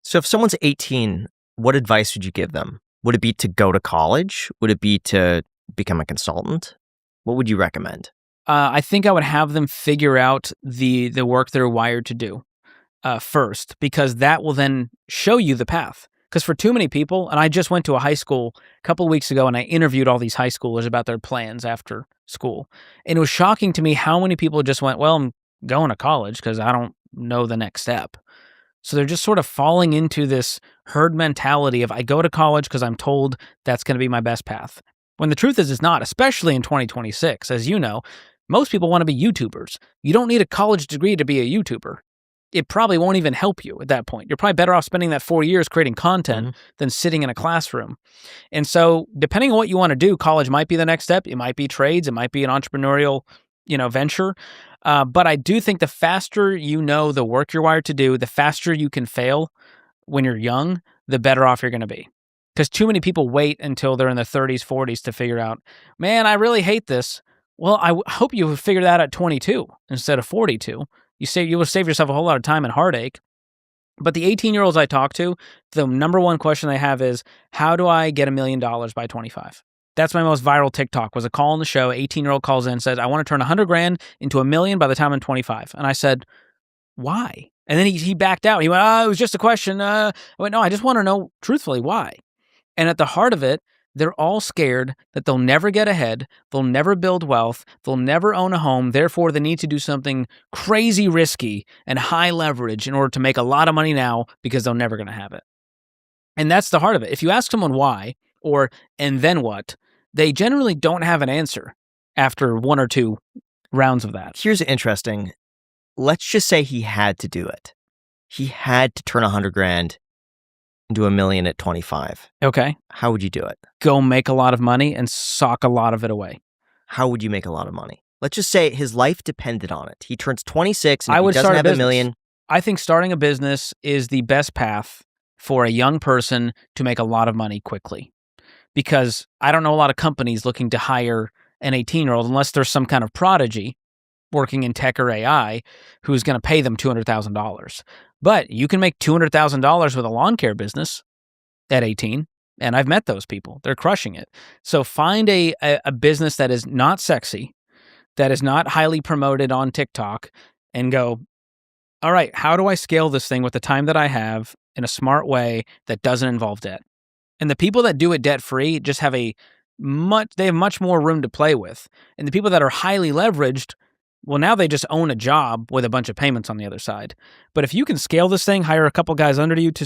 So if someone's 18, what advice would you give them? Would it be to go to college? Would it be to become a consultant? What would you recommend? I think I would have them figure out the work they're wired to do first, because that will then show you the path. Because for too many people, and I just went to a high school a couple of weeks ago and I interviewed all these high schoolers about their plans after school. And it was shocking to me how many people just went, well, I'm going to college because I don't know the next step. So they're just sort of falling into this herd mentality of I go to college because I'm told that's going to be my best path. When the truth is it's not, especially in 2026. As you know, most people want to be YouTubers. You don't need a college degree to be a YouTuber. It probably won't even help you at that point. You're probably better off spending that 4 years creating content than sitting in a classroom. And so depending on what you want to do, college might be the next step. It might be trades. It might be an entrepreneurial, venture. But I do think the faster you know the work you're wired to do, the faster you can fail when you're young, the better off you're going to be. Because too many people wait until they're in their 30s, 40s to figure out, man, I really hate this. Well, I hope you figure that out at 22 instead of 42. You will save yourself a whole lot of time and heartache. But the 18-year-olds I talk to, the number one question they have is, how do I get $1 million by 25? That's my most viral TikTok, was a call on the show. 18-year-old calls in and says, I want to turn 100 grand into $1 million by the time I'm 25. And I said, why? And then he backed out. He went, it was just a question. I went, no, I just want to know truthfully why. And at the heart of it, they're all scared that they'll never get ahead, they'll never build wealth, they'll never own a home, therefore they need to do something crazy risky and high leverage in order to make a lot of money now because they're never going to have it. And that's the heart of it. If you ask someone why, or and then what, they generally don't have an answer after one or two rounds of that. Here's interesting. Let's just say he had to do it. He had to turn 100 grand into $1 million at 25. Okay. How would you do it? Go make a lot of money and sock a lot of it away. How would you make a lot of money? Let's just say his life depended on it. He turns 26 and I he would doesn't start a have $1 business. million. I think starting a business is the best path for a young person to make a lot of money quickly. Because I don't know a lot of companies looking to hire an 18-year-old unless there's some kind of prodigy working in tech or AI who's going to pay them $200,000. But you can make $200,000 with a lawn care business at 18, and I've met those people. They're crushing it. So find a business that is not sexy, that is not highly promoted on TikTok, and go, all right, how do I scale this thing with the time that I have in a smart way that doesn't involve debt? And the people that do it debt-free just have much more room to play with. And the people that are highly leveraged, well, now they just own a job with a bunch of payments on the other side. But if you can scale this thing, hire a couple guys under you to